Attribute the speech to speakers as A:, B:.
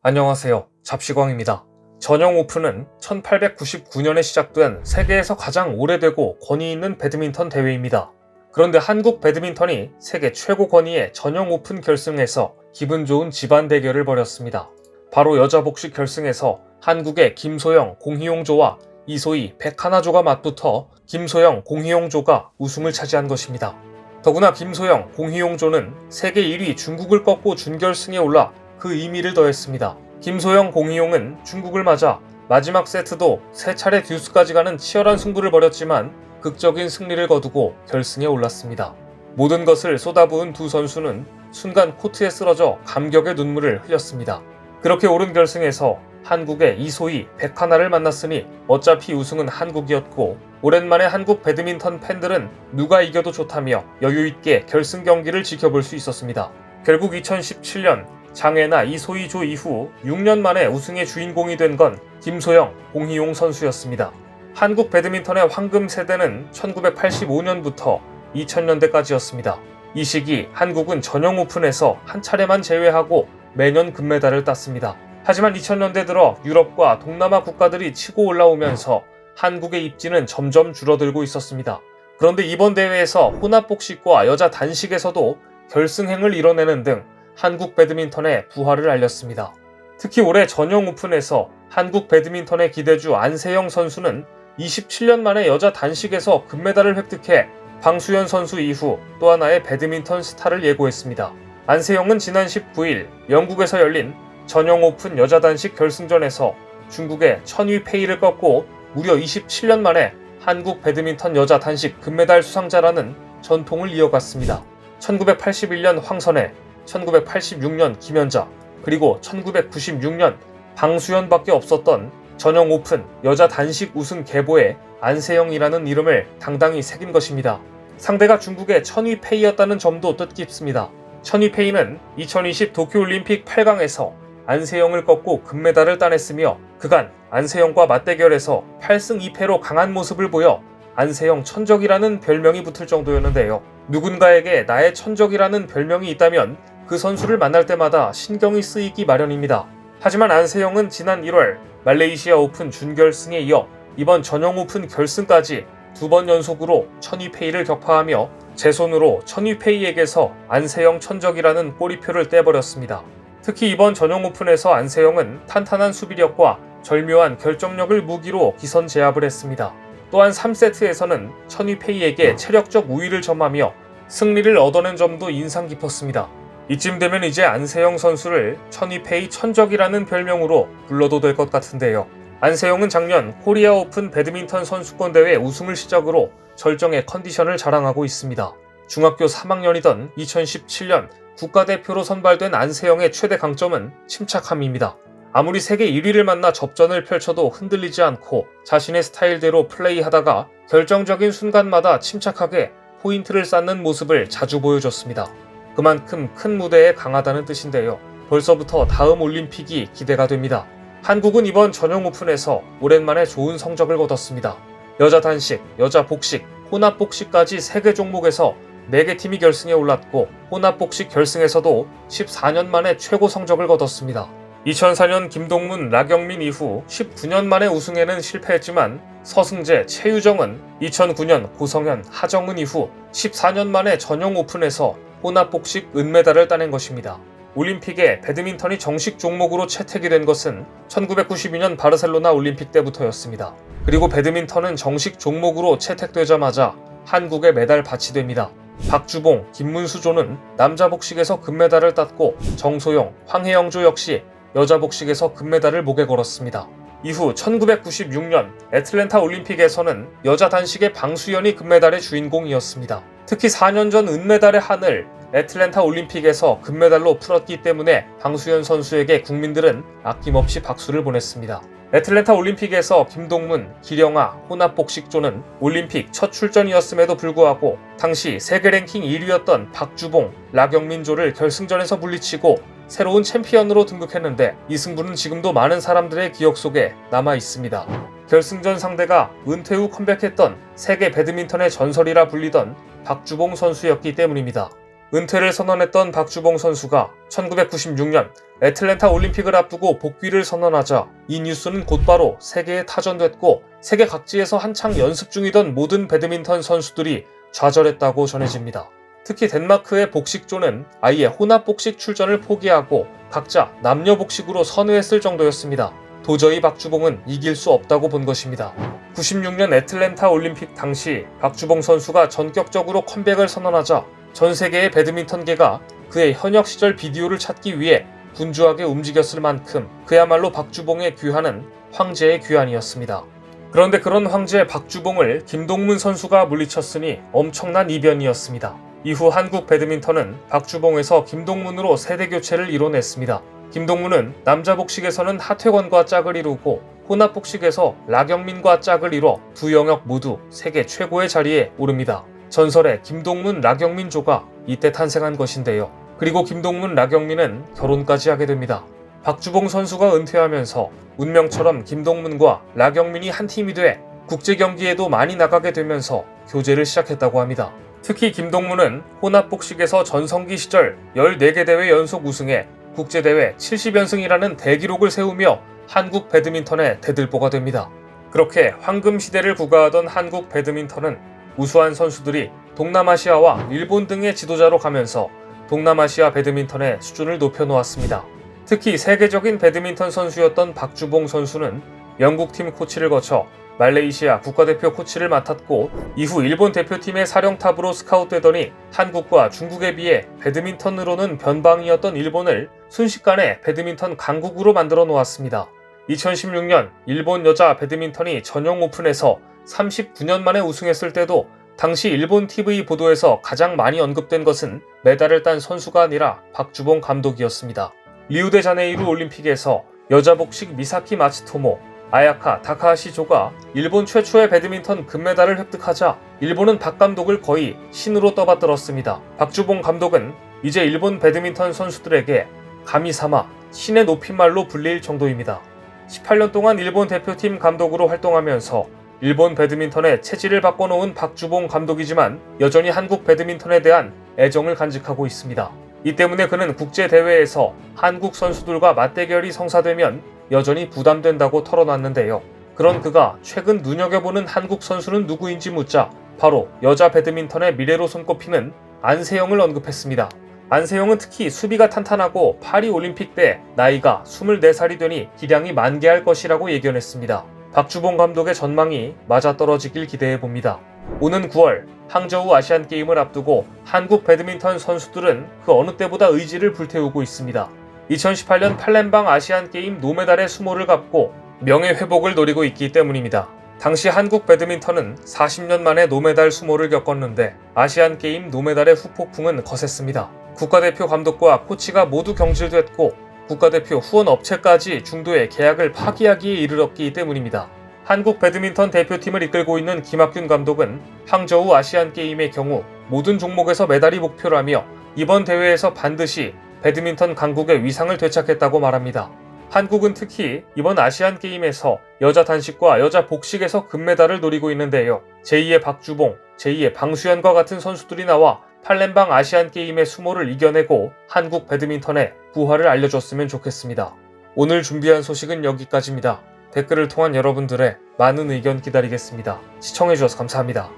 A: 안녕하세요. 잡시광입니다. 전용 오픈은 1899년에 시작된 세계에서 가장 오래되고 권위 있는 배드민턴 대회입니다. 그런데 한국 배드민턴이 세계 최고 권위의 전용 오픈 결승에서 기분 좋은 집안 대결을 벌였습니다. 바로 여자 복식 결승에서 한국의 김소영, 공희용조와 이소희, 백하나조가 맞붙어 김소영, 공희용조가 우승을 차지한 것입니다. 더구나 김소영, 공희용조는 세계 1위 중국을 꺾고 준결승에 올라 그 의미를 더했습니다. 김소영, 공희용은 중국을 맞아 마지막 세트도 3차례 듀스까지 가는 치열한 승부를 벌였지만 극적인 승리를 거두고 결승에 올랐습니다. 모든 것을 쏟아부은 두 선수는 순간 코트에 쓰러져 감격의 눈물을 흘렸습니다. 그렇게 오른 결승에서 한국의 이소희, 백하나를 만났으니 어차피 우승은 한국이었고 오랜만에 한국 배드민턴 팬들은 누가 이겨도 좋다며 여유있게 결승 경기를 지켜볼 수 있었습니다. 결국 2017년 장애나 이소희 조 이후 6년 만에 우승의 주인공이 된 건 김소영, 공희용 선수였습니다. 한국 배드민턴의 황금 세대는 1985년부터 2000년대까지였습니다. 이 시기 한국은 전용 오픈에서 한 차례만 제외하고 매년 금메달을 땄습니다. 하지만 2000년대 들어 유럽과 동남아 국가들이 치고 올라오면서 한국의 입지는 점점 줄어들고 있었습니다. 그런데 이번 대회에서 혼합복식과 여자 단식에서도 결승행을 이뤄내는 등 한국 배드민턴의 부활을 알렸습니다. 특히 올해 전용 오픈에서 한국 배드민턴의 기대주 안세영 선수는 27년 만에 여자 단식에서 금메달을 획득해 방수현 선수 이후 또 하나의 배드민턴 스타를 예고했습니다. 안세영은 지난 19일 영국에서 열린 전용 오픈 여자 단식 결승전에서 중국의 천위 페이를 꺾고 무려 27년 만에 한국 배드민턴 여자 단식 금메달 수상자라는 전통을 이어갔습니다. 1981년 황선혜, 1986년 김연자, 그리고 1996년 방수현밖에 없었던 전용 오픈 여자 단식 우승 계보에 안세영이라는 이름을 당당히 새긴 것입니다. 상대가 중국의 천위 페이였다는 점도 뜻깊습니다. 천위 페이는 2020 도쿄올림픽 8강에서 안세영을 꺾고 금메달을 따냈으며 그간 안세영과 맞대결에서 8승 2패로 강한 모습을 보여 안세영 천적이라는 별명이 붙을 정도였는데요. 누군가에게 나의 천적이라는 별명이 있다면 그 선수를 만날 때마다 신경이 쓰이기 마련입니다. 하지만 안세영은 지난 1월 말레이시아 오픈 준결승에 이어 이번 전용 오픈 결승까지 2번 연속으로 천위페이를 격파하며 제 손으로 천위페이에게서 안세영 천적이라는 꼬리표를 떼버렸습니다. 특히 이번 전용 오픈에서 안세영은 탄탄한 수비력과 절묘한 결정력을 무기로 기선 제압을 했습니다. 또한 3세트에서는 천위페이에게 체력적 우위를 점하며 승리를 얻어낸 점도 인상 깊었습니다. 이쯤 되면 이제 안세영 선수를 천위페이 천적이라는 별명으로 불러도 될 것 같은데요. 안세영은 작년 코리아 오픈 배드민턴 선수권 대회 우승을 시작으로 절정의 컨디션을 자랑하고 있습니다. 중학교 3학년이던 2017년 국가대표로 선발된 안세영의 최대 강점은 침착함입니다. 아무리 세계 1위를 만나 접전을 펼쳐도 흔들리지 않고 자신의 스타일대로 플레이하다가 결정적인 순간마다 침착하게 포인트를 쌓는 모습을 자주 보여줬습니다. 그만큼 큰 무대에 강하다는 뜻인데요. 벌써부터 다음 올림픽이 기대가 됩니다. 한국은 이번 전용 오픈에서 오랜만에 좋은 성적을 거뒀습니다. 여자 단식, 여자 복식, 혼합복식까지 3개 종목에서 4개 팀이 결승에 올랐고 혼합복식 결승에서도 14년 만에 최고 성적을 거뒀습니다. 2004년 김동문, 라경민 이후 19년 만에 우승에는 실패했지만 서승재, 최유정은 2009년 고성현, 하정은 이후 14년 만에 전용 오픈에서 혼합복식 은메달을 따낸 것입니다. 올림픽에 배드민턴이 정식 종목으로 채택이 된 것은 1992년 바르셀로나 올림픽 때부터였습니다. 그리고 배드민턴은 정식 종목으로 채택되자마자 한국의 메달밭이 됩니다. 박주봉, 김문수조는 남자 복식에서 금메달을 땄고 정소영, 황혜영조 역시 여자 복식에서 금메달을 목에 걸었습니다. 이후 1996년 애틀랜타 올림픽에서는 여자 단식의 방수현이 금메달의 주인공이었습니다. 특히 4년 전 은메달의 한을 애틀랜타 올림픽에서 금메달로 풀었기 때문에 방수현 선수에게 국민들은 아낌없이 박수를 보냈습니다. 애틀랜타 올림픽에서 김동문, 기령아, 혼합복식조는 올림픽 첫 출전이었음에도 불구하고 당시 세계 랭킹 1위였던 박주봉, 라경민조를 결승전에서 물리치고 새로운 챔피언으로 등극했는데 이 승부는 지금도 많은 사람들의 기억 속에 남아 있습니다. 결승전 상대가 은퇴 후 컴백했던 세계 배드민턴의 전설이라 불리던 박주봉 선수였기 때문입니다. 은퇴를 선언했던 박주봉 선수가 1996년 애틀랜타 올림픽을 앞두고 복귀를 선언하자 이 뉴스는 곧바로 세계에 타전됐고 세계 각지에서 한창 연습 중이던 모든 배드민턴 선수들이 좌절했다고 전해집니다. 특히 덴마크의 복식조는 아예 혼합 복식 출전을 포기하고 각자 남녀 복식으로 선회했을 정도였습니다. 도저히 박주봉은 이길 수 없다고 본 것입니다. 96년 애틀랜타 올림픽 당시 박주봉 선수가 전격적으로 컴백을 선언하자 전 세계의 배드민턴계가 그의 현역 시절 비디오를 찾기 위해 분주하게 움직였을 만큼 그야말로 박주봉의 귀환은 황제의 귀환이었습니다. 그런데 그런 황제 박주봉을 김동문 선수가 물리쳤으니 엄청난 이변이었습니다. 이후 한국 배드민턴은 박주봉에서 김동문으로 세대 교체를 이뤄냈습니다. 김동문은 남자 복식에서는 하태권과 짝을 이루고 혼합 복식에서 락영민과 짝을 이뤄 두 영역 모두 세계 최고의 자리에 오릅니다. 전설의 김동문 락영민조가 이때 탄생한 것인데요. 그리고 김동문 락영민은 결혼까지 하게 됩니다. 박주봉 선수가 은퇴하면서 운명처럼 김동문과 락영민이 한 팀이 돼 국제 경기에도 많이 나가게 되면서 교제를 시작했다고 합니다. 특히 김동문은 혼합 복식에서 전성기 시절 14개 대회 연속 우승에 국제대회 70연승이라는 대기록을 세우며 한국 배드민턴의 대들보가 됩니다. 그렇게 황금 시대를 구가하던 한국 배드민턴은 우수한 선수들이 동남아시아와 일본 등의 지도자로 가면서 동남아시아 배드민턴의 수준을 높여놓았습니다. 특히 세계적인 배드민턴 선수였던 박주봉 선수는 영국팀 코치를 거쳐 말레이시아 국가대표 코치를 맡았고 이후 일본 대표팀의 사령탑으로 스카웃되더니 한국과 중국에 비해 배드민턴으로는 변방이었던 일본을 순식간에 배드민턴 강국으로 만들어 놓았습니다. 2016년 일본 여자 배드민턴이 전용 오픈에서 39년 만에 우승했을 때도 당시 일본 TV 보도에서 가장 많이 언급된 것은 메달을 딴 선수가 아니라 박주봉 감독이었습니다. 리우데자네이루 올림픽에서 여자 복식 미사키 마츠토모, 아야카 다카하시조가 일본 최초의 배드민턴 금메달을 획득하자 일본은 박 감독을 거의 신으로 떠받들었습니다. 박주봉 감독은 이제 일본 배드민턴 선수들에게 가미사마, 신의 높임말로 불릴 정도입니다. 18년 동안 일본 대표팀 감독으로 활동하면서 일본 배드민턴의 체질을 바꿔놓은 박주봉 감독이지만 여전히 한국 배드민턴에 대한 애정을 간직하고 있습니다. 이 때문에 그는 국제대회에서 한국 선수들과 맞대결이 성사되면 여전히 부담된다고 털어놨는데요. 그런 그가 최근 눈여겨보는 한국 선수는 누구인지 묻자 바로 여자 배드민턴의 미래로 손꼽히는 안세영을 언급했습니다. 안세영은 특히 수비가 탄탄하고 파리 올림픽 때 나이가 24살이 되니 기량이 만개할 것이라고 예견했습니다. 박주봉 감독의 전망이 맞아떨어지길 기대해봅니다. 오는 9월 항저우 아시안게임을 앞두고 한국 배드민턴 선수들은 그 어느 때보다 의지를 불태우고 있습니다. 2018년 팔렘방 아시안게임 노메달의 수모를 갚고 명예회복을 노리고 있기 때문입니다. 당시 한국 배드민턴은 40년 만에 노메달 수모를 겪었는데 아시안게임 노메달의 후폭풍은 거셌습니다. 국가대표 감독과 코치가 모두 경질됐고 국가대표 후원 업체까지 중도에 계약을 파기하기에 이르렀기 때문입니다. 한국 배드민턴 대표팀을 이끌고 있는 김학균 감독은 항저우 아시안게임의 경우 모든 종목에서 메달이 목표라며 이번 대회에서 반드시 배드민턴 강국의 위상을 되찾겠다고 말합니다. 한국은 특히 이번 아시안게임에서 여자 단식과 여자 복식에서 금메달을 노리고 있는데요. 제2의 박주봉, 제2의 방수현과 같은 선수들이 나와 팔렘방 아시안게임의 수모를 이겨내고 한국 배드민턴에 부활을 알려줬으면 좋겠습니다. 오늘 준비한 소식은 여기까지입니다. 댓글을 통한 여러분들의 많은 의견 기다리겠습니다. 시청해주셔서 감사합니다.